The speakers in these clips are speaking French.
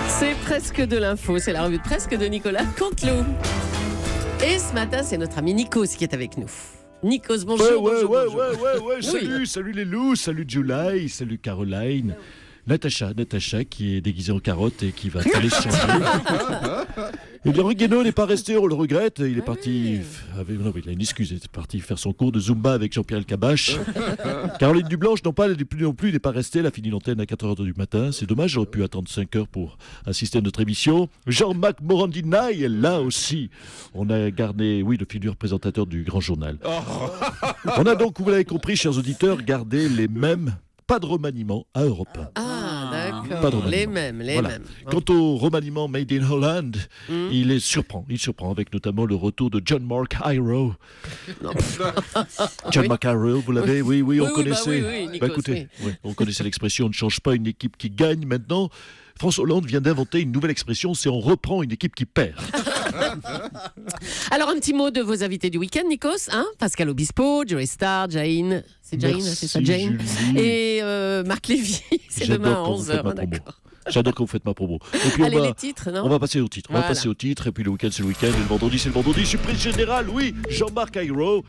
C'est presque de l'info, c'est la revue de presque de Nicolas Canteloup. Et ce matin, c'est notre ami Nikos qui est avec nous. Nikos, bonjour. Ouais, salut les loups, salut July, salut Caroline. Natacha qui est déguisée en carotte et qui va aller se changer. Eh bien, Guéno n'est pas resté, on le regrette. Il est parti. Il a une excuse. Il est parti faire son cours de Zumba avec Jean-Pierre Elkabbach. Caroline Dublanche, non plus, n'est pas restée. Elle a fini l'antenne à 4h du matin. C'est dommage, j'aurais pu attendre 5h pour assister à notre émission. Jean-Marc Morandini est là aussi. On a gardé, le futur présentateur du Grand Journal. On a donc, vous l'avez compris, chers auditeurs, gardé les mêmes. Pas de remaniement à Europe 1. Ah, d'accord. Les mêmes. Quant au remaniement Made in Holland, il surprend avec notamment le retour de John Mark Iroh. John Mark Iroh, vous l'avez, on connaissait. Nikos, écoutez, on connaissait l'expression « on ne change pas une équipe qui gagne ». Maintenant, François Hollande vient d'inventer une nouvelle expression, c'est « on reprend une équipe qui perd ». Alors, un petit mot de vos invités du week-end, Nikos. Pascal Obispo, Joey Starr, Jane. C'est Jane, c'est ça, Jane. Julie. Et Marc Lévy, c'est demain à 11h. J'adore que vous faites ma promo. Et puis allez, les titres, non ? On va passer au titre. Et puis le week-end, c'est le week-end. Et le vendredi, c'est le vendredi. Surprise générale, oui. Jean-Marc Ayrault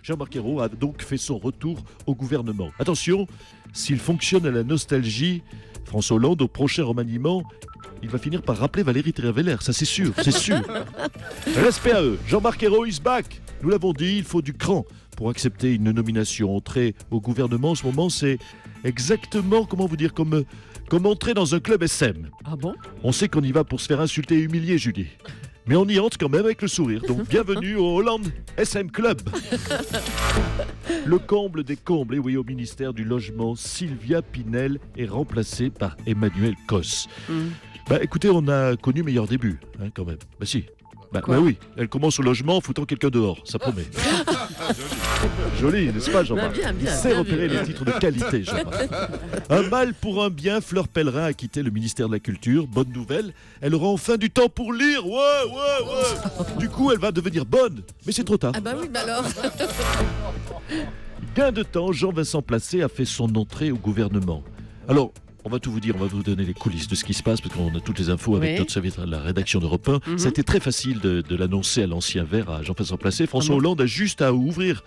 a donc fait son retour au gouvernement. Attention, s'il fonctionne à la nostalgie, François Hollande, au prochain remaniement, il va finir par rappeler Valérie Trierweiler. Ça, c'est sûr. Respect à eux. Jean-Marc Ayrault is back. Nous l'avons dit, il faut du cran pour accepter une nomination. Entrer au gouvernement en ce moment, c'est exactement, comme entrer dans un club SM. Ah bon ? On sait qu'on y va pour se faire insulter et humilier, Julie. Mais on y entre quand même avec le sourire. Donc bienvenue au Hollande SM Club. Le comble des combles, et oui, au ministère du Logement, Sylvia Pinel est remplacée par Emmanuel Cos. Écoutez, on a connu meilleur début, quand même. Si. Oui, elle commence au logement en foutant quelqu'un dehors, ça promet. Joli, n'est-ce pas, Jean-Marc ? Il sait repérer les titres de qualité, Jean-Marc. Un mal pour un bien, Fleur Pellerin a quitté le ministère de la Culture. Bonne nouvelle, elle aura enfin du temps pour lire. Ouais. Du coup, elle va devenir bonne, mais c'est trop tard. Ah oui, alors. Gain de temps, Jean-Vincent Placé a fait son entrée au gouvernement. Alors, on va tout vous dire, on va vous donner les coulisses de ce qui se passe, parce qu'on a toutes les infos avec notre service de la rédaction d'Europe 1. Ça a été très facile de l'annoncer à l'ancien vert, à Jean-Vincent Placé. François Hollande a juste à ouvrir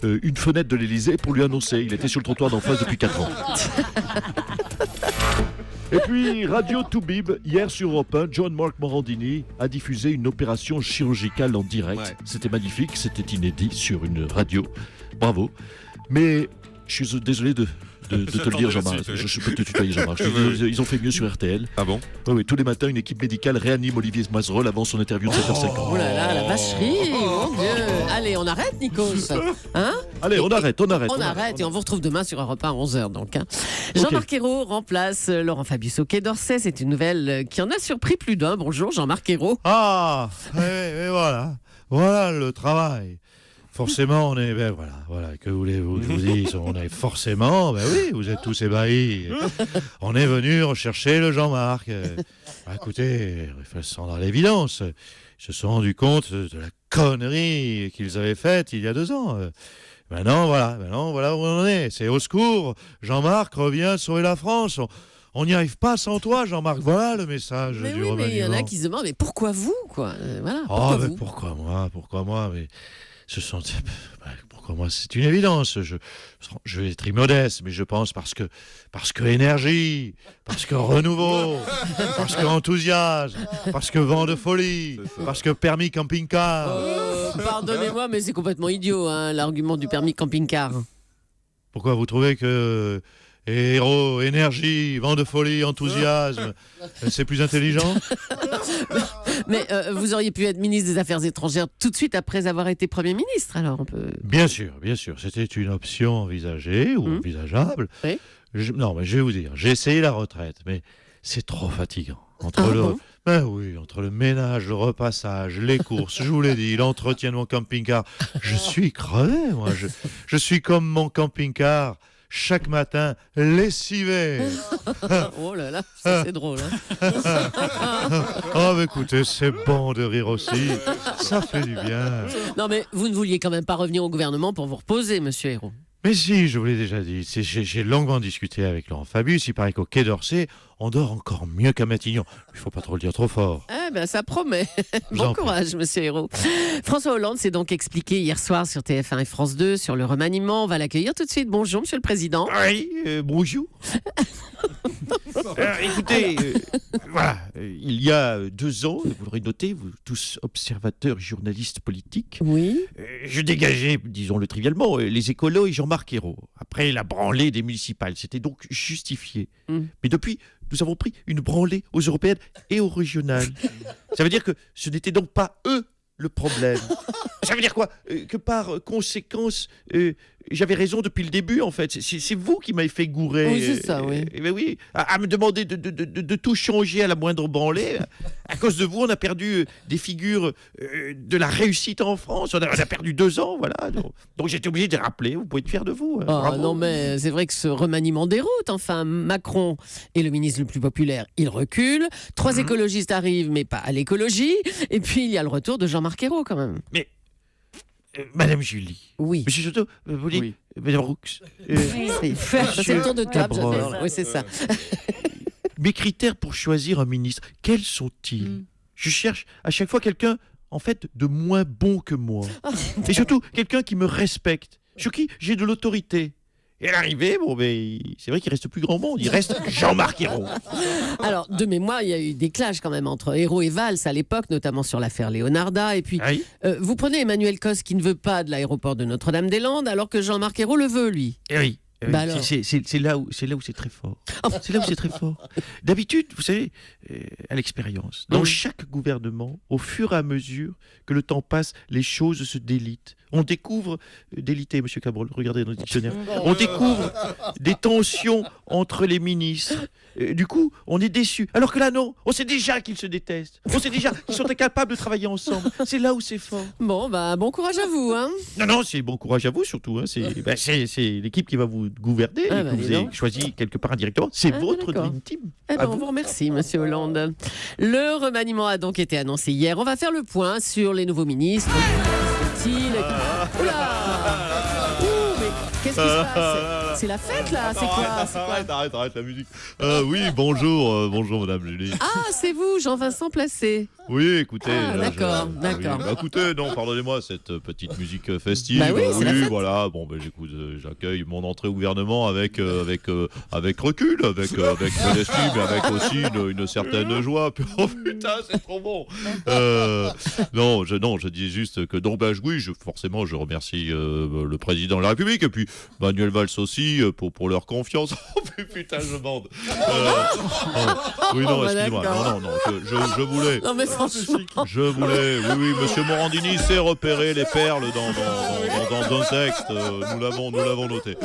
une fenêtre de l'Élysée pour lui annoncer. Il était sur le trottoir d'en face depuis 4 ans. Et puis, Radio Toubib, hier sur Europe 1, John Marc Morandini a diffusé une opération chirurgicale en direct. Ouais. C'était magnifique, c'était inédit sur une radio. Bravo. Mais je suis désolé de te le dire, Jean-Marc. Je peux te tutoyer, Jean-Marc. Ils ont fait mieux sur RTL. Ah bon ? Oui, tous les matins, une équipe médicale réanime Olivier Mazerolles avant son interview de 7h50. Oh là là, la vacherie, mon Dieu. Allez, on arrête, Nikos. Allez, on arrête. On arrête et on vous retrouve demain sur Europe 1 à 11h. Donc, Jean-Marc Ayrault remplace Laurent Fabius au Quai d'Orsay. C'est une nouvelle qui en a surpris plus d'un. Bonjour, Jean-Marc Ayrault. Et voilà le travail. Forcément, on est... voilà, que voulez-vous que je vous dise ? On est forcément... oui, vous êtes tous ébahis. On est venu rechercher le Jean-Marc. Écoutez, il faut se rendre à l'évidence. Ils se sont rendus compte de la connerie qu'ils avaient faite il y a 2 ans. Maintenant, voilà où on en est. C'est au secours. Jean-Marc revient sauver la France. On n'y arrive pas sans toi, Jean-Marc. Voilà le message du remaniement. Mais il y en a qui se demandent, mais pourquoi vous, quoi ? Pourquoi moi mais... Pourquoi moi, c'est une évidence. Je vais être immodeste, mais je pense parce que énergie, parce que renouveau, parce que enthousiasme, parce que vent de folie, parce que permis camping-car. Pardonnez-moi, mais c'est complètement idiot, l'argument du permis camping-car. Pourquoi vous trouvez que héros, énergie, vent de folie, enthousiasme, c'est plus intelligent ? Mais vous auriez pu être ministre des Affaires étrangères tout de suite après avoir été Premier ministre, alors on peut... Bien sûr, c'était une option envisagée ou envisageable. Oui. Mais je vais vous dire, j'ai essayé la retraite, mais c'est trop fatigant. Entre le ménage, le repassage, les courses, je vous l'ai dit, l'entretien de mon camping-car, je suis crevé, moi. Je suis comme mon camping-car. Chaque matin, lessivé. Oh là là, ça c'est drôle. Mais écoutez, c'est bon de rire aussi. Ça fait du bien. Non mais vous ne vouliez quand même pas revenir au gouvernement pour vous reposer, monsieur Ayrault. Mais si, je vous l'ai déjà dit, j'ai longuement discuté avec Laurent Fabius, il paraît qu'au Quai d'Orsay, on dort encore mieux qu'à Matignon. Il ne faut pas trop le dire trop fort. Ah ben ça promet. vous Bon en prie. courage, monsieur Hérault. François Hollande s'est donc expliqué hier soir sur TF1 et France 2 sur le remaniement. On va l'accueillir tout de suite. Bonjour, monsieur le président. Oui, bonjour. Écoutez, voilà, il y a 2 ans, vous l'aurez noté, vous tous observateurs, journalistes politiques, Oui. je dégageais, disons-le trivialement, les écolos et Jean-Marc Ayrault. Après la branlée des municipales, c'était donc justifié. Mais depuis, nous avons pris une branlée aux européennes et aux régionales. Ça veut dire que ce n'était donc pas eux le problème. Ça veut dire quoi? Que par conséquence, j'avais raison depuis le début, en fait. C'est vous qui m'avez fait gourer. Oui, c'est ça, oui. Ben oui, à me demander de tout changer à la moindre branlée. À cause de vous, on a perdu des figures de la réussite en France. On a perdu 2 ans, voilà. Donc j'étais obligé de rappeler. Vous pouvez être fier de vous. Oh, Bravo. non mais c'est vrai que ce remaniement déroute. Enfin, Macron est le ministre le plus populaire, il recule. 3 écologistes arrivent, mais pas à l'écologie. Et puis il y a le retour de Jean-Marc Ayrault quand même. Mais, Madame Julie, Oui. Monsieur Soto, vous dites, Oui. Madame Roux, C'est le tour de table, Cabrol. j'adore. Oui, c'est ça. mes critères pour choisir un ministre, quels sont-ils? Je cherche à chaque fois quelqu'un, en fait, de moins bon que moi. Et surtout, quelqu'un qui me respecte, sur qui j'ai de l'autorité. Et à l'arrivée, bon, ben, c'est vrai qu'il reste plus grand monde. Il reste Jean-Marc Ayrault. Alors, de mémoire, il y a eu des clashs quand même entre Ayrault et Valls à l'époque, notamment sur l'affaire Leonarda. Et puis, Oui. vous prenez Emmanuel Cos qui ne veut pas de l'aéroport de Notre-Dame-des-Landes, alors que Jean-Marc Ayrault le veut, lui. Eh oui. Bah alors. C'est là où c'est très fort. C'est là où c'est très fort. D'habitude, vous savez, à l'expérience, dans chaque gouvernement, au fur et à mesure que le temps passe, les choses se délitent. On découvre, délité, monsieur Cabrol, regardez dans le dictionnaire, on découvre des tensions entre les ministres. Du coup, on est déçu. Alors que là, non, on sait déjà qu'ils se détestent. On sait déjà qu'ils sont incapables de travailler ensemble. C'est là où c'est fort. Bon, bah, bon courage à vous, hein. Non, c'est bon courage à vous surtout. Hein. C'est l'équipe qui va vous gouverner, Ah, et bah, que dis vous avez donc. choisi quelque part indirectement. C'est Ah, votre d'accord. dream team. Eh ben, À on vous. vous remercie, monsieur Hollande. Le remaniement a donc été annoncé hier. On va faire le point sur les nouveaux ministres. Oula Ouh, mais qu'est-ce qui se passe? C'est la fête, là? C'est quoi? Arrête la musique. Oui, bonjour Madame Julie. Ah, c'est vous, Jean-Vincent Placé. Oui, écoutez. Ah, d'accord. Oui, bah, écoutez, non, pardonnez-moi cette petite musique festive. Bah oui, c'est la fête. Voilà. Bon, ben j'écoute, j'accueille mon entrée au gouvernement avec recul, avec modestie, mais avec aussi une certaine joie. Oh putain, c'est trop bon. Non, je dis juste que donc oui, forcément, je remercie le président de la République et puis Manuel Valls aussi pour leur confiance. Oh putain, je bande. Oui, non, bah, excusez-moi. d'accord. Non, je voulais. Non, mais franchement. Je voulais, oui, Monsieur Morandini sait repérer les perles dans un texte. Nous l'avons noté.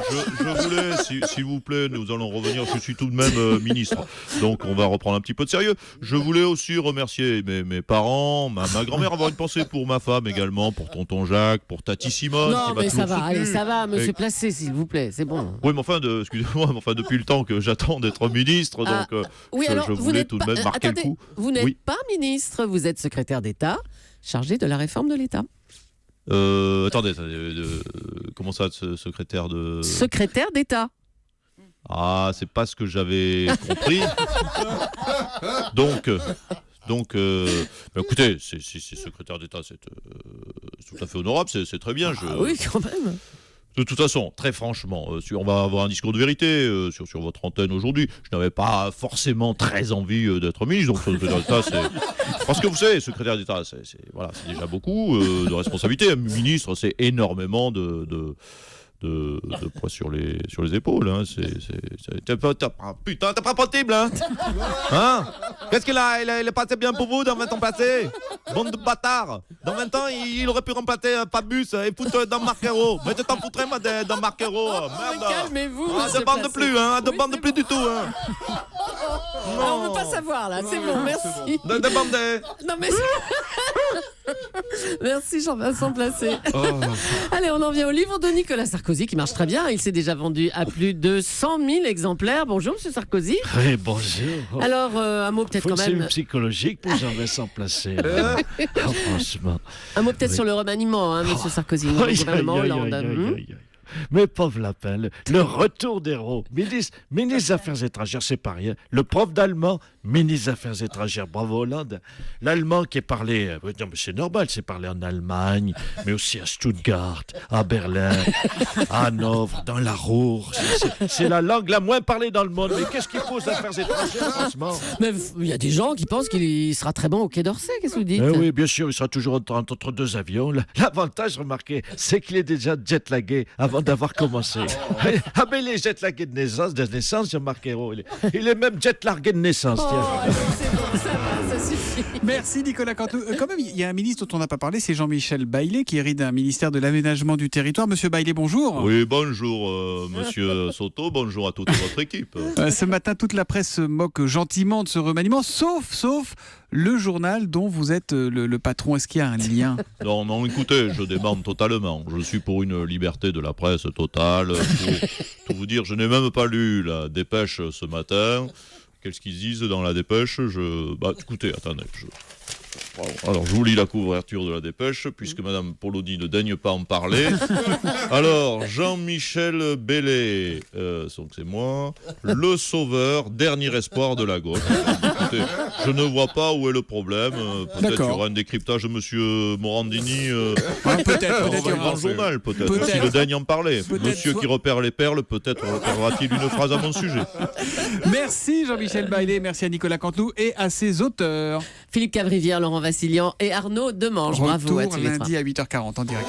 Je voulais, s'il vous plaît, nous allons revenir. Je suis tout de même ministre, donc on va reprendre un petit peu de sérieux. Je voulais aussi remercier mes parents, ma grand-mère, avoir une pensée pour ma femme également, pour tonton Jacques, pour Tati Simone. Non, qui m'a mais ça toujours va, soutenu. allez, ça va, monsieur Et- Placé, s'il vous plaît, c'est bon. Oui, mais enfin, excusez-moi, mais enfin, depuis le temps que j'attends d'être ministre, Ah, donc Oui, je alors, vous voulais n'êtes tout de pas, même marquer le attendez, coup. vous n'êtes Oui. pas ministre, vous êtes secrétaire d'État chargé de la réforme de l'État. Attendez, comment ça, secrétaire de... Secrétaire d'État. Ah, c'est pas ce que j'avais compris. Donc, bah, écoutez, c'est secrétaire d'État, c'est tout à fait honorable, c'est très bien. Ah oui, quand même. De toute façon, très franchement, on va avoir un discours de vérité sur votre antenne aujourd'hui. Je n'avais pas forcément très envie d'être ministre, donc secrétaire d'État, c'est... Parce que vous savez, secrétaire d'État, c'est déjà beaucoup de responsabilités. Ministre, c'est énormément de poids sur les épaules. Hein. Putain, t'as pas possible, hein? Hein? Qu'est-ce qu'il a, il est passé bien pour vous dans 20 ans passés? Bande de bâtards! Dans 20 ans, il aurait pu remplacer Fabius et foutre dans Marc Ayrault. Mais tu t'en foutrais, moi, dans Marc Ayrault. Merde! Calmez-vous, Ah, monsieur de bande de Placé. plus, hein? De Oui, bande de c'est plus bon. du tout, hein? Ah, on ne veut pas savoir, là, c'est bon, merci. De bande de... Non, mais... Merci Jean-Vincent Placé. Allez, on en vient au livre de Nicolas Sarkozy qui marche très bien. Il s'est déjà vendu à plus de 100 000 exemplaires. Bonjour, monsieur Sarkozy. Oui, bonjour. Alors, un mot peut-être Faut quand une cellule même. psychologique pour Jean-Vincent Placé. Franchement. Un mot peut-être Oui. sur le remaniement, hein, monsieur Sarkozy, le Aïe, gouvernement aïe, aïe, Hollande. aïe, aïe, aïe. Mais pauvre lapin, le retour d'héros. Ministre des Affaires étrangères, c'est pas rien. Le prof d'allemand, ministre des Affaires étrangères, bravo Hollande. L'allemand qui est parlé, non mais c'est normal, c'est parlé en Allemagne, mais aussi à Stuttgart, à Berlin, à Hanovre, dans la Ruhr. C'est la langue la moins parlée dans le monde. Mais qu'est-ce qu'il faut aux affaires étrangères, franchement? Mais il y a des gens qui pensent qu'il sera très bon au Quai d'Orsay, qu'est-ce que vous dites? Oui, bien sûr, il sera toujours entre deux avions. L'avantage, remarquez, c'est qu'il est déjà jet-lagué avant d'avoir commencé. Ah, mais il est jet-lagué de naissance, Jean-Marc Ayrault. Il est même jet-largué de naissance, tiens. C'est bon, ça va, ça suffit. Merci Nicolas Canteloup. Quand même, il y a un ministre dont on n'a pas parlé, c'est Jean-Michel Baillet, qui hérite d'un ministère de l'aménagement du territoire. Monsieur Baillet, bonjour. Oui, bonjour monsieur Soto, bonjour à toute votre équipe. Ce matin, toute la presse se moque gentiment de ce remaniement, sauf le journal dont vous êtes le patron. Est-ce qu'il y a un lien? Non, écoutez, je démente totalement. Je suis pour une liberté de la presse totale. Pour tout vous dire, je n'ai même pas lu la dépêche ce matin. Qu'est-ce qu'ils disent dans la dépêche? Écoutez, attendez. Alors, je vous lis la couverture de la dépêche, puisque Madame Polodi ne daigne pas en parler. Alors, Jean-Michel Baillet, donc c'est moi, le sauveur, dernier espoir de la gauche. Écoutez, je ne vois pas où est le problème. Peut-être qu'il y aura un décryptage de Monsieur Morandini. Peut-être Dans le journal, peut-être, s'il daigne en parler. Monsieur qui repère les perles, peut-être repérera-t-il une phrase à mon sujet. Merci Jean-Michel Baillet, merci à Nicolas Canteloup et à ses auteurs. Philippe Cavrivière, Laurent Vassilian et Arnaud Demange. Bravo à Retour tous les trois. lundi à 8h40 en direct.